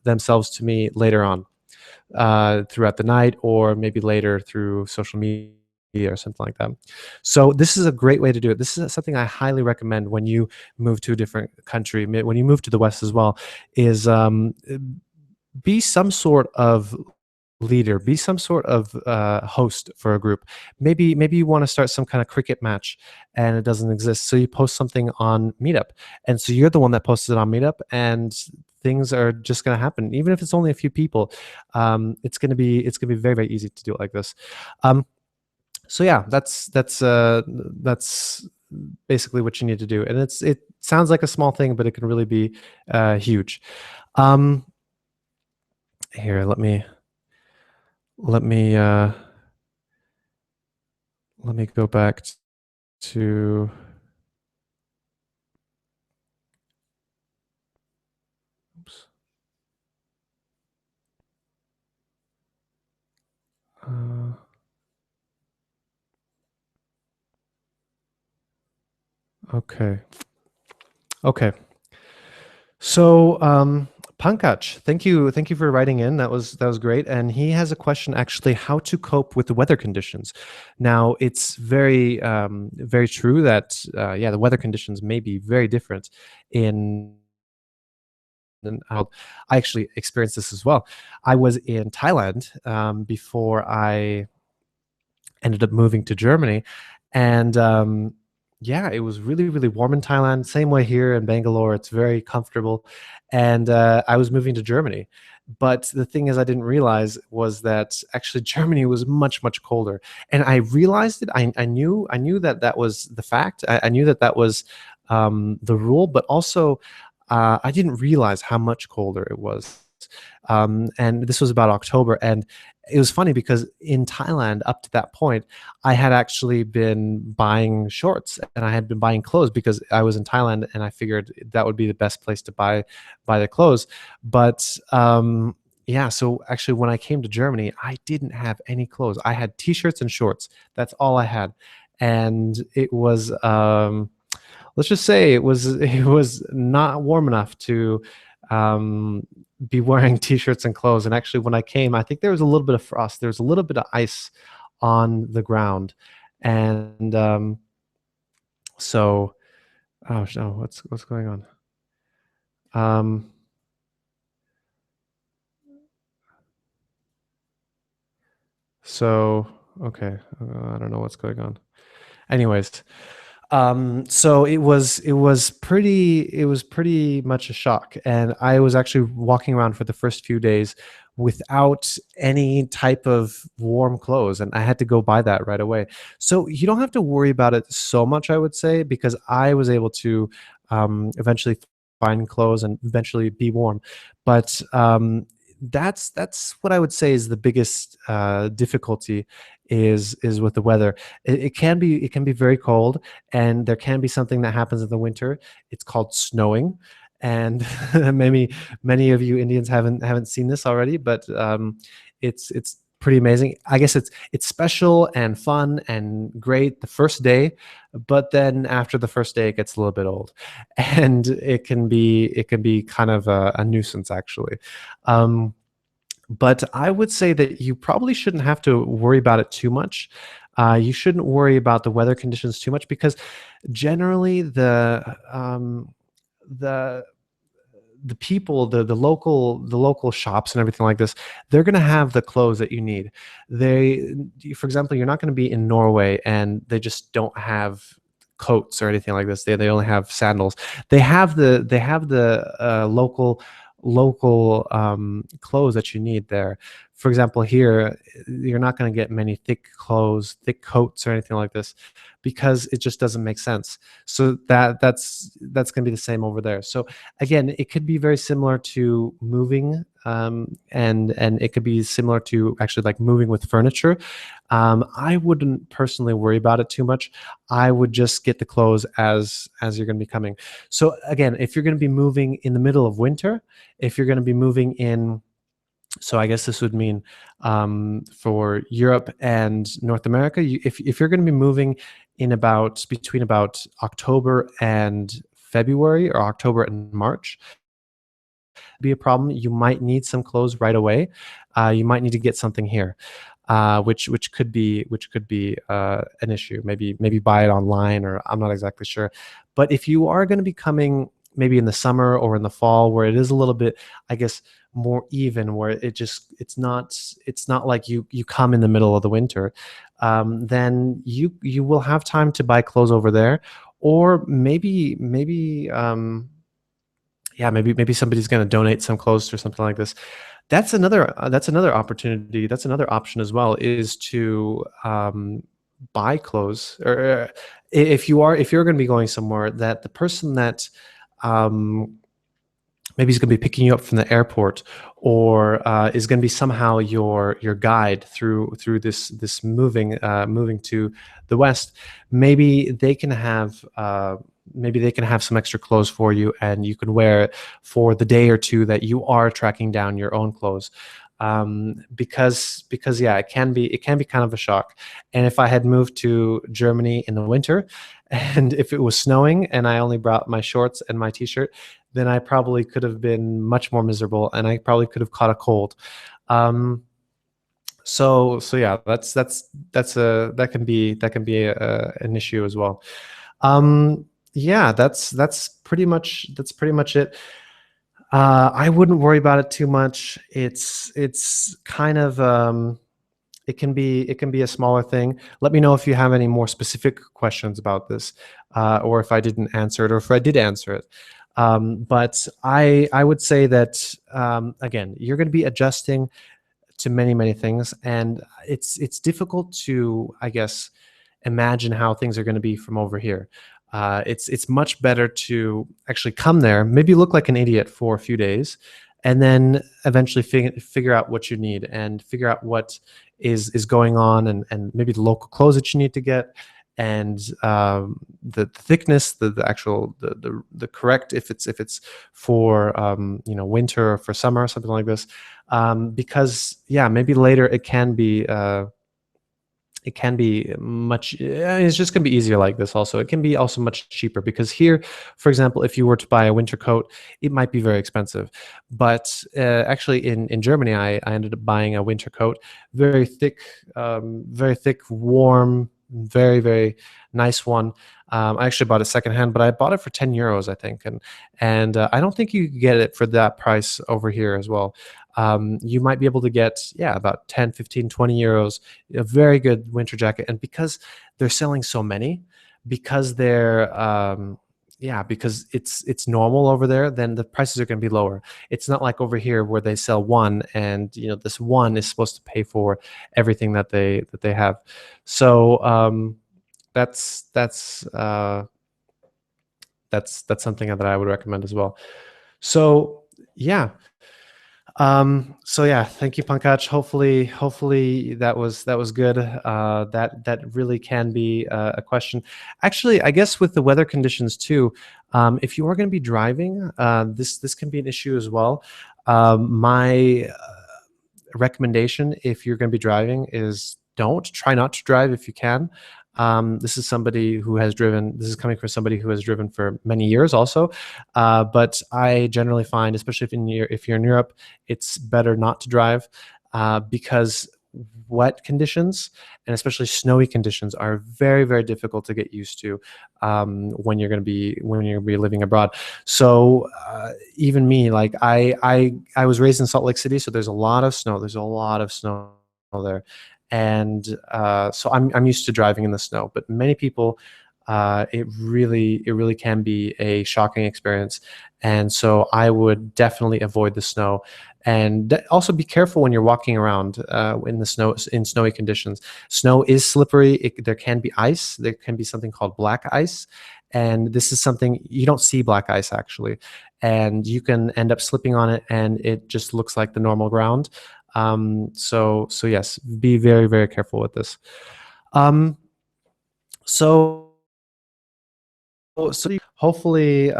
themselves to me later on throughout the night, or maybe later through social media or something like that. So this is a great way to do it. This is something I highly recommend when you move to a different country, when you move to the West as well, is be some sort of leader, be some sort of host for a group. Maybe you want to start some kind of cricket match, and it doesn't exist, so you post something on Meetup, and so you're the one that posted it on Meetup, and things are just going to happen. Even if it's only a few people, it's going to be very, very easy to do it like this. um, so yeah, that's basically what you need to do, and it sounds like a small thing, but it can really be huge. um, Here, let me let me go back to oops. Uh, okay. Okay. So, Pankaj, thank you for writing in. That was great. And he has a question, actually, how to cope with the weather conditions. Now, it's very very true that yeah, the weather conditions may be very different in. And how I actually experienced this as well. I was in Thailand before I ended up moving to Germany, and yeah, it was really, really warm in Thailand. Same way here in Bangalore, it's very comfortable. And I was moving to Germany, but the thing is, I didn't realize was that actually Germany was much, much colder. And I realized it. I knew that that was the fact. I knew that that was the rule, but also I didn't realize how much colder it was. And this was about October. And it was funny because in Thailand, up to that point, I had actually been buying shorts and I had been buying clothes because I was in Thailand and I figured that would be the best place to buy the clothes. But yeah, so actually, when I came to Germany, I didn't have any clothes. I had t-shirts and shorts. That's all I had, and it was let's just say it was not warm enough to um, be wearing t-shirts and clothes. And actually, when I came, I think there was a little bit of frost. There was a little bit of ice on the ground, and so oh no, what's going on? Um, so okay, I don't know what's going on. Anyways, so it was pretty much a shock, and I was actually walking around for the first few days without any type of warm clothes, and I had to go buy that right away. So you don't have to worry about it so much, I would say, because I was able to eventually find clothes and eventually be warm. But that's what I would say is the biggest difficulty is with the weather. It can be very cold, and there can be something that happens in the winter. It's called snowing, and maybe many of you Indians haven't seen this already, but it's pretty amazing. I guess it's special and fun and great the first day, but then after the first day, it gets a little bit old, and it can be kind of a nuisance actually. Um, but I would say that you probably shouldn't have to worry about it too much. You shouldn't worry about the weather conditions too much because generally the the people, the local shops and everything like this, they're going to have the clothes that you need. They, for example, you're not going to be in Norway and they just don't have coats or anything like this. They only have sandals. They have the local clothes that you need there. For example, here you're not going to get many thick clothes, thick coats or anything like this because it just doesn't make sense. So that's going to be the same over there. So again, it could be very similar to moving, and it could be similar to actually like moving with furniture. I wouldn't personally worry about it too much. I would just get the clothes as you're going to be coming. So again, if you're going to be moving in the middle of winter, if you're going to be moving in, so I guess this would mean for Europe and North America, if you're going to be moving in about between about October and February or October and March, be a problem. You might need some clothes right away. You might need to get something here, which could be an issue. Maybe buy it online, or I'm not exactly sure. But if you are going to be coming maybe in the summer or in the fall, where it is a little bit, I guess, more even, where it's not like you come in the middle of the winter, then you will have time to buy clothes over there, or maybe yeah, maybe somebody's going to donate some clothes or something like this. That's another opportunity. That's another option as well, is to buy clothes. Or if you're going to be going somewhere, that the person that um, maybe he's going to be picking you up from the airport, or is going to be somehow your guide through this moving to the west. Maybe they can have maybe they can have some extra clothes for you, and you can wear it for the day or two that you are tracking down your own clothes. Because yeah, it can be kind of a shock. And if I had moved to Germany in the winter, and if it was snowing and I only brought my shorts and my t-shirt, then I probably could have been much more miserable, and I probably could have caught a cold. Um, so yeah, that can be an issue as well. Yeah, that's pretty much it. I wouldn't worry about it too much. It's kind of it can be a smaller thing. Let me know if you have any more specific questions about this, or if I didn't answer it, or if I did answer it. But I would say that again, you're going to be adjusting to many things, and it's difficult to, I guess, imagine how things are going to be from over here. It's much better to actually come there, maybe look like an idiot for a few days, and then eventually figure out what you need and figure out what is going on, and maybe the local clothes that you need to get, and the thickness, the actual the correct, if it's for winter or for summer or something like this, because yeah, maybe later it can be much, it's just going to be easier like this. Also, it can be also much cheaper, because here, for example, if you were to buy a winter coat, it might be very expensive, but actually in Germany, I ended up buying a winter coat, very thick, warm, very nice one. I actually bought it secondhand, but I bought it for 10 euros, I think, and I don't think you can get it for that price over here as well. You might be able to get, yeah, about 10, 15, 20 euros, a very good winter jacket. And because they're selling so many, because because it's normal over there, then the prices are going to be lower. It's not like over here where they sell one, and this one is supposed to pay for everything that they have. So that's that's uh, that's something that I would recommend as well. So yeah. So yeah, thank you, Pankaj. Hopefully that was good. That really can be a question. Actually, I guess with the weather conditions too, if you are going to be driving, this can be an issue as well. My recommendation, if you're going to be driving, is don't try not to drive if you can. This is somebody who has driven. This is coming from somebody who has driven for many years, also. But I generally find, especially if you're in Europe, it's better not to drive, because wet conditions, and especially snowy conditions, are very difficult to get used to when you're going to be living abroad. So even me, like I was raised in Salt Lake City, so there's a lot of snow. There's a lot of snow there, and so I'm used to driving in the snow. But many people, it really can be a shocking experience, and so I would definitely avoid the snow, and also be careful when you're walking around in the snow, in snowy conditions. Snow is slippery. There can be ice. There can be something called black ice, and this is something you don't see, black ice actually, and you can end up slipping on it, and it just looks like the normal ground. So yes, be very careful with this. Um, so hopefully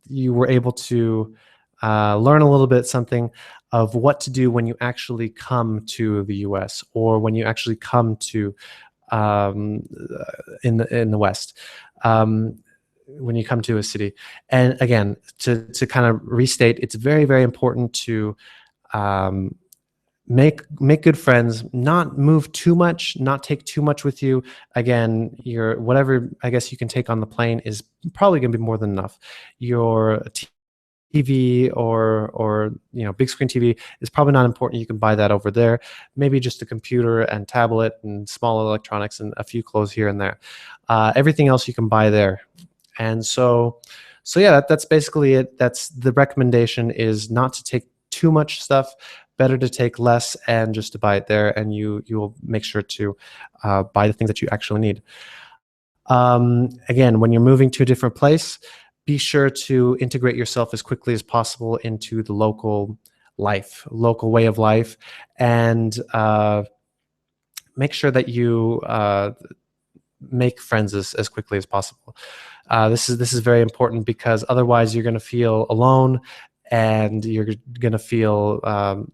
you were able to learn a little bit something of what to do when you actually come to the US, or when you actually come to in the West. When you come to a city, and again, to kind of restate, it's very important to um, make good friends, not move too much, not take too much with you. Again, your whatever I guess you can take on the plane is probably going to be more than enough. Your TV, or big screen TV, is probably not important. You can buy that over there. Maybe just a computer and tablet and small electronics and a few clothes here and there. Everything else you can buy there. And so yeah, that's basically it. That's the recommendation, is not to take too much stuff. Better to take less and just to buy it there, and you will make sure to buy the things that you actually need. Again, when you're moving to a different place, be sure to integrate yourself as quickly as possible into the local way of life, and make sure that you make friends as quickly as possible. This is very important, because otherwise you're going to feel alone, and you're going to feel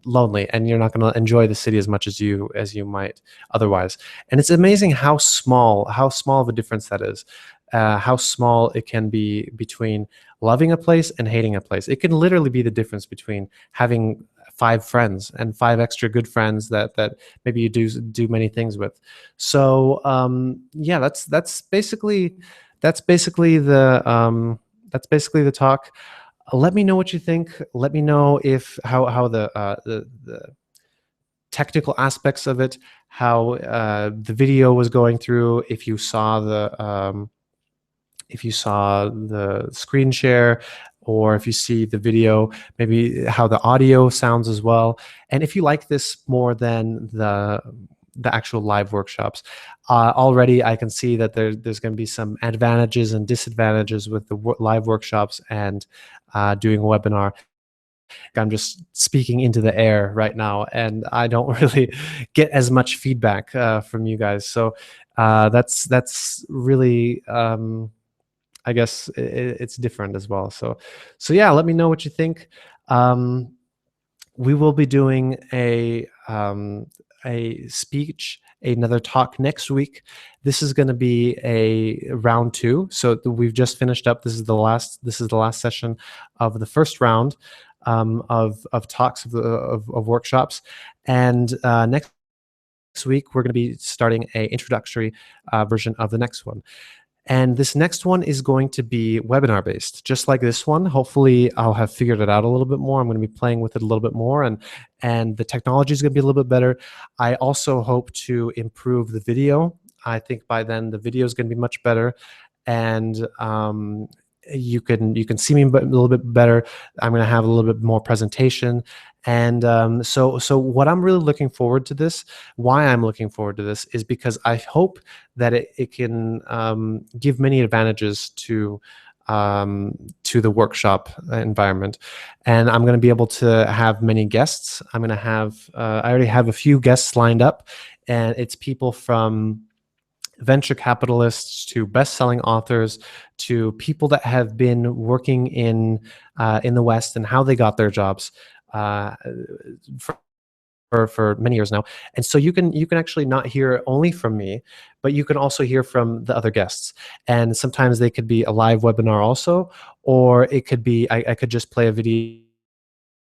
lonely, and you're not going to enjoy the city as much as you might otherwise. And it's amazing how small of a difference that is. How small it can be between loving a place and hating a place. It can literally be the difference between having 5 friends and 5 extra good friends that maybe you do many things with. So yeah, that's basically the talk. Let me know what you think. Let me know if how the technical aspects of it, how the video was going through, if you saw the screen share, or if you see the video, maybe how the audio sounds as well. And if you like this more than the actual live workshops, already I can see that there's going to be some advantages and disadvantages with the live workshops and doing a webinar. I'm just speaking into the air right now, and I don't really get as much feedback from you guys. So that's really, I guess it's different as well. So yeah, let me know what you think. Um, we will be doing a speech, another talk next week. This is going to be a round two. So we've just finished up. This is the last. This is the last session of the first round of talks of workshops, and next week we're going to be starting a introductory version of the next one. And this next one is going to be webinar based, just like this one. Hopefully I'll have figured it out a little bit more. I'm going to be playing with it a little bit more, and the technology is going to be a little bit better. I also hope to improve the video. I think by then the video is going to be much better, and you can see me a little bit better. I'm going to have a little bit more presentation, and so what I'm really looking forward to this, why I'm looking forward to this, is because I hope that it can give many advantages to the workshop environment. And I'm going to be able to have many guests. I'm going to have I already have a few guests lined up, and it's people from venture capitalists to best-selling authors to people that have been working in the West and how they got their jobs uh, for many years now. And so you can actually not hear only from me, but you can also hear from the other guests. And sometimes they could be a live webinar also, or it could be I could just play a video,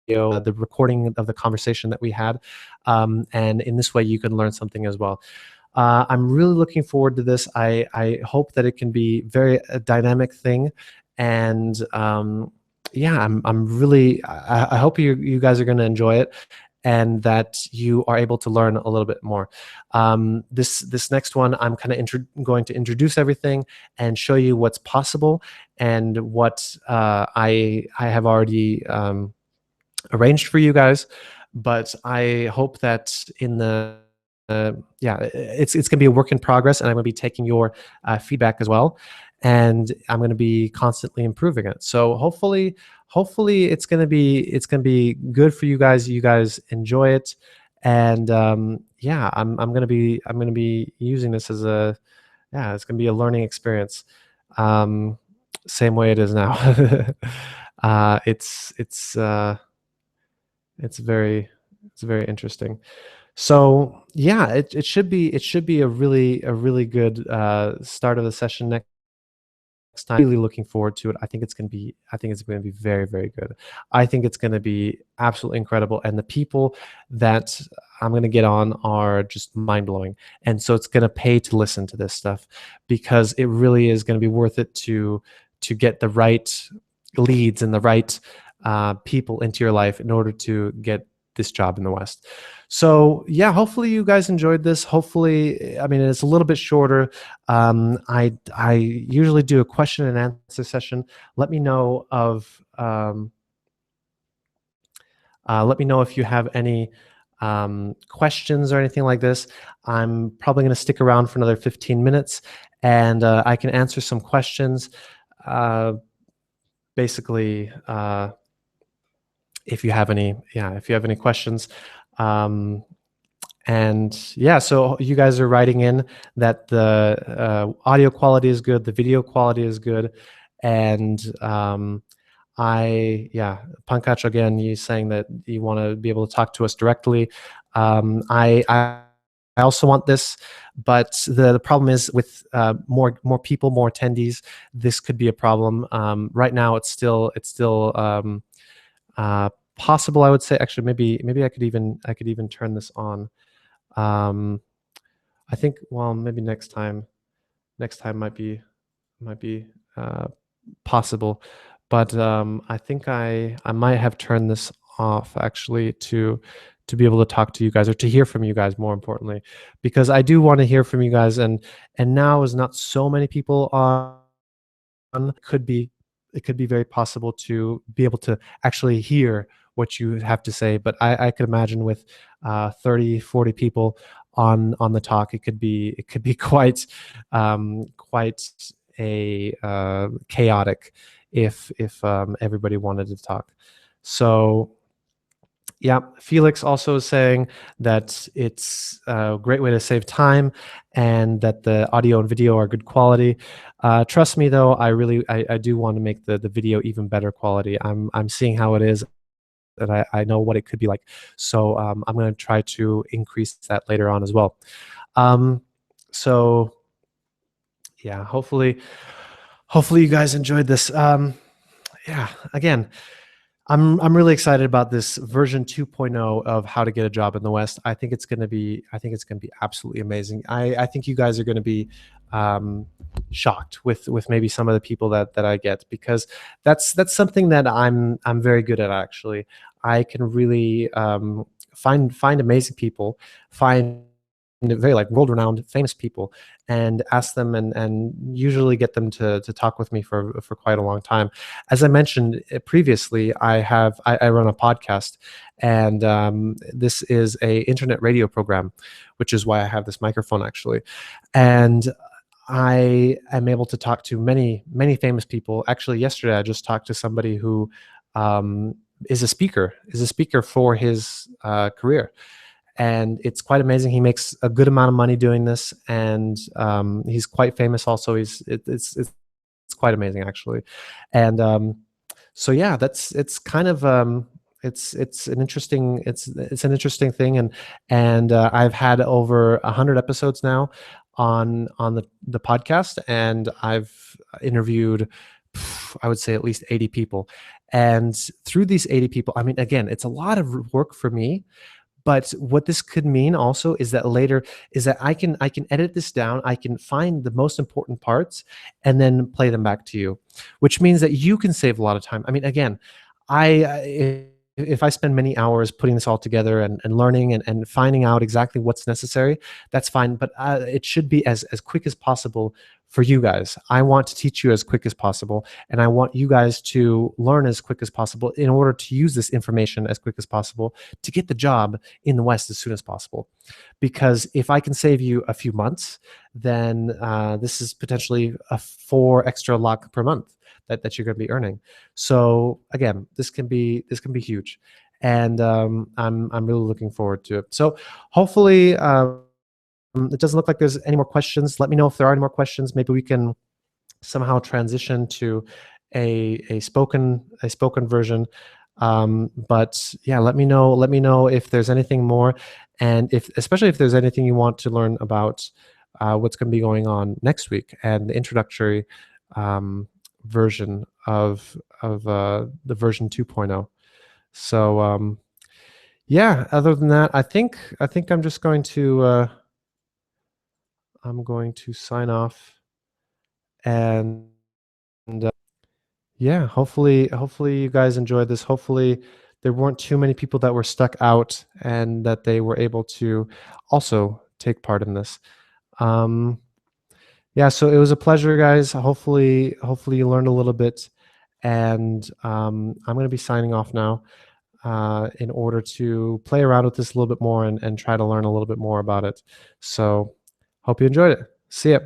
the recording of the conversation that we had, and in this way you can learn something as well. I'm really looking forward to this. I hope that it can be very a dynamic thing, and yeah, I'm really I hope you guys are going to enjoy it, and that you are able to learn a little bit more. This next one, I'm kind of going to introduce everything and show you what's possible and what I have already arranged for you guys. But I hope that in the yeah, it's going to be a work in progress, and I'm going to be taking your feedback as well, and I'm going to be constantly improving it. So hopefully it's going to be good for you guys. You guys enjoy it, and yeah, I'm going to be using this as a, yeah, it's going to be a learning experience. Um, Same way it is now. It's very interesting. So yeah, it should be a really good start of the session next time. Really looking forward to it. I think it's going to be very, very good. I think it's going to be absolutely incredible, and the people that I'm going to get on are just mind blowing. And so it's going to pay to listen to this stuff, because it really is going to be worth it to get the right leads and the right people into your life in order to get this job in the West. So yeah, hopefully you guys enjoyed this. Hopefully, I mean, it's a little bit shorter. I usually do a question and answer session. Let me know let me know if you have any questions or anything like this. I'm probably going to stick around for another 15 minutes, and I can answer some questions. Basically, if you have any questions. Um, and yeah, so you guys are writing in that the audio quality is good, the video quality is good, and Pankaj, again, you saying that you want to be able to talk to us directly. I also want this, but the problem is with more people, more attendees, this could be a problem. Right now, it's still possible, I would say. Actually, maybe I could even turn this on. Um, I think, well, maybe next time might be possible, but I think I might have turned this off actually to be able to talk to you guys, or to hear from you guys, more importantly, because I do want to hear from you guys, and now is not so many people on. Could be It could be very possible to be able to actually hear what you have to say, but I could imagine with 30, 40 people on the talk, it could be quite quite a chaotic if everybody wanted to talk. So yeah, Felix also is saying that it's a great way to save time and that the audio and video are good quality. Trust me though, I do want to make the video even better quality. I'm seeing how it is and I know what it could be like. So I'm going to try to increase that later on as well. Um, so yeah, hopefully you guys enjoyed this. Yeah, again, I'm really excited about this version 2.0 of How to Get a Job in the West. I think it's gonna be absolutely amazing. I think you guys are gonna be shocked with maybe some of the people that I get, because that's something that I'm very good at actually. I can really find amazing people, find very like world-renowned famous people, and ask them and usually get them to talk with me for quite a long time. As I mentioned previously, I run a podcast, and this is a internet radio program, which is why I have this microphone actually. And I am able to talk to many famous people. Actually, yesterday I just talked to somebody who um, is a speaker for his career, and it's quite amazing. He makes a good amount of money doing this, and he's quite famous also. It's quite amazing actually. And so yeah, that's it's kind of it's an interesting thing. And I've had over 100 episodes now on the podcast, and I've interviewed, I would say, at least 80 people. And through these 80 people, I mean, again, it's a lot of work for me, but what this could mean also is that later is that I can edit this down, I can find the most important parts and then play them back to you, which means that you can save a lot of time. I mean, again, if I spend many hours putting this all together and learning and finding out exactly what's necessary, that's fine. But it should be as quick as possible for you guys. I want to teach you as quick as possible, and I want you guys to learn as quick as possible in order to use this information as quick as possible to get the job in the West as soon as possible. Because if I can save you a few months, then this is potentially a 4 extra lakh per month that you're going to be earning. So again, this can be huge, and I'm really looking forward to it. So hopefully. It doesn't look like there's any more questions. Let me know if there are any more questions. Maybe we can somehow transition to a spoken version. But yeah, let me know. Let me know if there's anything more, and if especially if there's anything you want to learn about what's going to be going on next week and the introductory version of the version 2.0. So yeah. Other than that, I think I'm going to sign off, and yeah, hopefully you guys enjoyed this. Hopefully there weren't too many people that were stuck out and that they were able to also take part in this. Um, yeah, so it was a pleasure, guys. Hopefully you learned a little bit, and I'm going to be signing off now in order to play around with this a little bit more and try to learn a little bit more about it. So hope you enjoyed it. See ya.